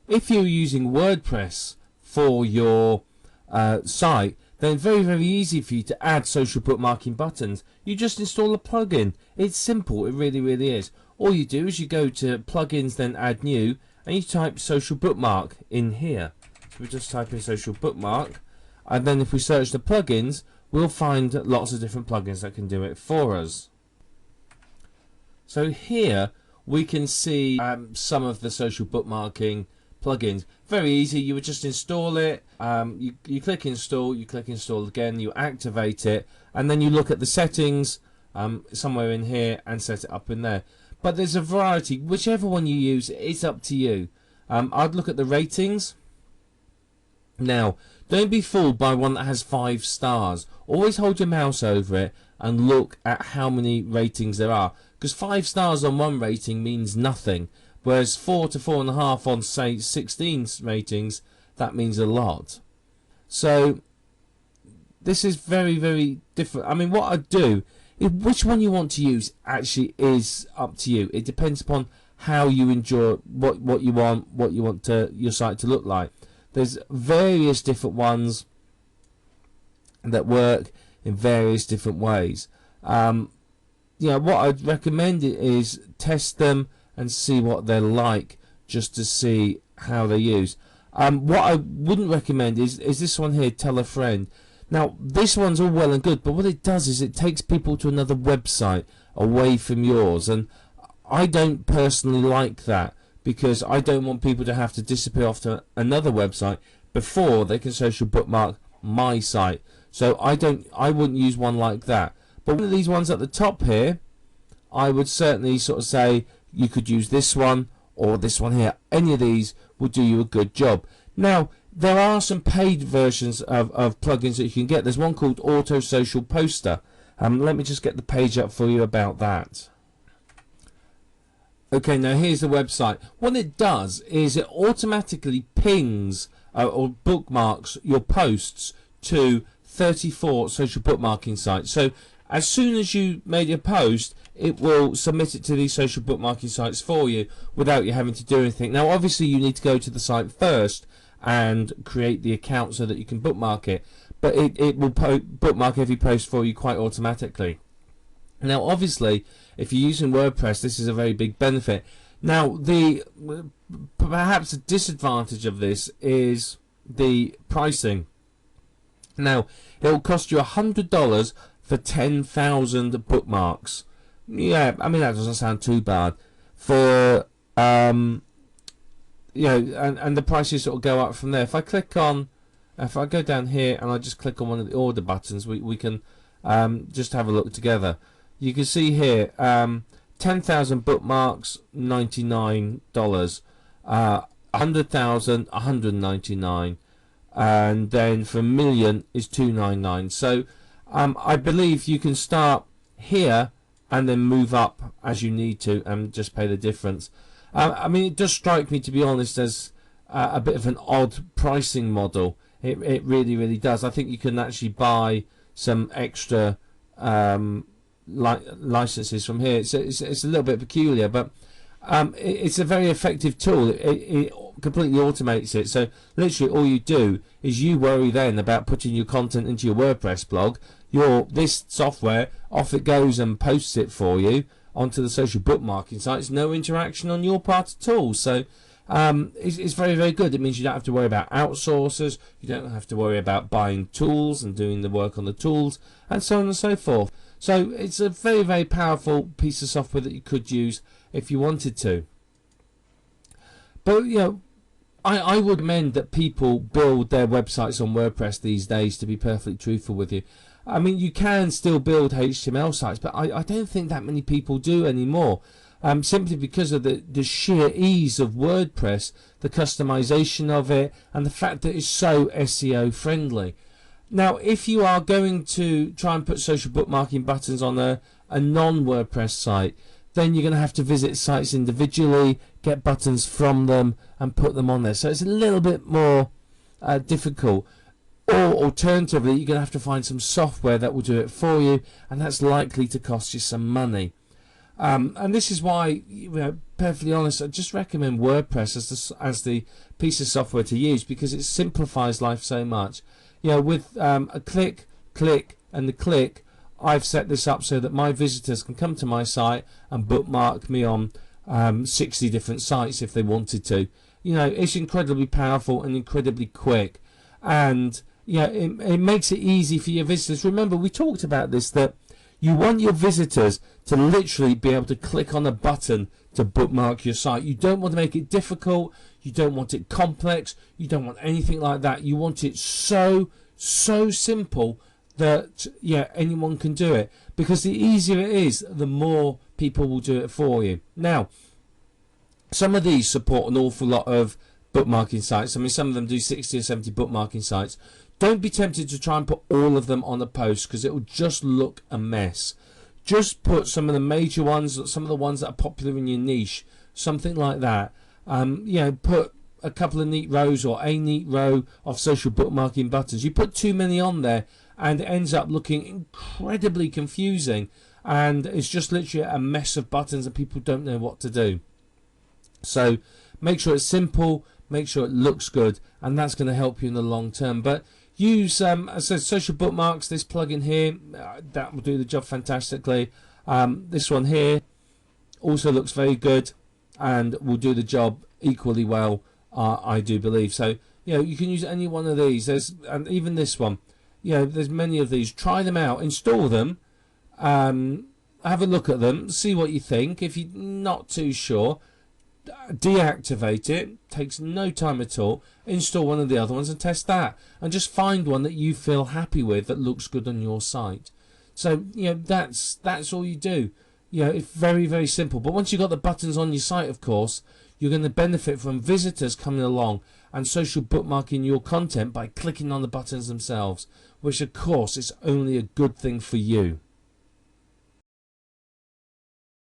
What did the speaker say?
if you're using WordPress for your site, then very easy for you to add social bookmarking buttons. You just install a plugin. It's simple, it really is. All you do is you go to plugins, then add new, and you type social bookmark in here. So we just type in social bookmark, and then if we search the plugins, we'll find lots of different plugins that can do it for us. So here we can see some of the social bookmarking plugins. Very easy. You would just install it. You click install, you click install again, you activate it, and then you look at the settings somewhere in here and set it up in there. But there's a variety. Whichever one you use, it's up to you. I'd look at the ratings. Now, don't be fooled by one that has 5 stars. Always hold your mouse over it and look at how many ratings there are, because 5 stars on one rating means nothing, whereas 4 to 4.5 on, say, 16 ratings, that means a lot. So this is very different. I mean, what I do, which one you want to use actually is up to you. It depends upon how you enjoy what you want to your site to look like. There's various different ones that work in various different ways. What I'd recommend is test them and see what they're like, just to see how they use. What I wouldn't recommend is this one here, Tell a Friend. Now, this one's all well and good, but what it does is it takes people to another website away from yours, and I don't personally like that, because I don't want people to have to disappear off to another website before they can social bookmark my site. So I wouldn't use one like that. But one of these ones at the top here, I would certainly sort of say you could use this one or this one here. Any of these will do you a good job. Now, there are some paid versions of plugins that you can get. There's one called Auto Social Poster. Let me just get the page up for you about that. Okay, now here's the website. What it does is it automatically pings or bookmarks your posts to 34 social bookmarking sites. So as soon as you made a post, it will submit it to these social bookmarking sites for you without you having to do anything. Now, obviously, you need to go to the site first and create the account so that you can bookmark it, but it will bookmark every post for you quite automatically. Now, obviously, if you're using WordPress, this is a very big benefit. Now, perhaps a disadvantage of this is the pricing. Now, it will cost you $100 for 10,000 bookmarks. Yeah, I mean, that doesn't sound too bad. For and the prices sort of go up from there. If I go down here and I just click on one of the order buttons, we can just have a look together. You can see here, 10,000 bookmarks, $99. 100,000, $199, and then for a million is $299. So I believe you can start here and then move up as you need to and just pay the difference. I mean, it does strike me, to be honest, as a bit of an odd pricing model. It really does. I think you can actually buy some extra licenses from here. It's a little bit peculiar, but it's a very effective tool. It completely automates it. So literally all you do is you worry then about putting your content into your WordPress blog. This software, off it goes and posts it for you onto the social bookmarking sites. No interaction on your part at all. So it's very good. It means you don't have to worry about outsourcers. You don't have to worry about buying tools and doing the work on the tools, and so on and so forth. So it's a very powerful piece of software that you could use if you wanted to. But I would recommend that people build their websites on WordPress these days, to be perfectly truthful with you. I mean, you can still build HTML sites, but I don't think that many people do anymore. Simply because of the sheer ease of WordPress, the customization of it, and the fact that it's so SEO friendly. Now, if you are going to try and put social bookmarking buttons on a non-WordPress site, then you're going to have to visit sites individually, get buttons from them, and put them on there. So it's a little bit more difficult. Or alternatively, you're going to have to find some software that will do it for you, and that's likely to cost you some money. And this is why, perfectly honest, I just recommend WordPress as the piece of software to use, because it simplifies life so much. With a click, and the click, I've set this up so that my visitors can come to my site and bookmark me on 60 different sites if they wanted to. It's incredibly powerful and incredibly quick, and it makes it easy for your visitors. Remember, we talked about this, that you want your visitors to literally be able to click on a button to bookmark your site. You don't want to make it difficult. You don't want it complex. You don't want anything like that. You want it so simple that anyone can do it, because the easier it is, the more people will do it for you. Now, some of these support an awful lot of bookmarking sites. I mean, some of them do 60 or 70 bookmarking sites. Don't be tempted to try and put all of them on a post, because it will just look a mess. Just put some of the major ones, some of the ones that are popular in your niche, something like that. Put a couple of neat rows or a neat row of social bookmarking buttons. You put too many on there and it ends up looking incredibly confusing, and it's just literally a mess of buttons and people don't know what to do. So make sure it's simple, make sure it looks good, and that's going to help you in the long term. But use social bookmarks, this plugin here, that will do the job fantastically. This one here also looks very good and will do the job equally well, I do believe. So you can use any one of these. And even this one. There's many of these. Try them out, install them, have a look at them, see what you think. If you're not too sure, deactivate it. Takes no time at all. Install one of the other ones and test that, and just find one that you feel happy with, that looks good on your site. So that's all you do. It's very, very simple. But once you've got the buttons on your site, of course, you're going to benefit from visitors coming along and social bookmarking your content by clicking on the buttons themselves, which of course is only a good thing for you.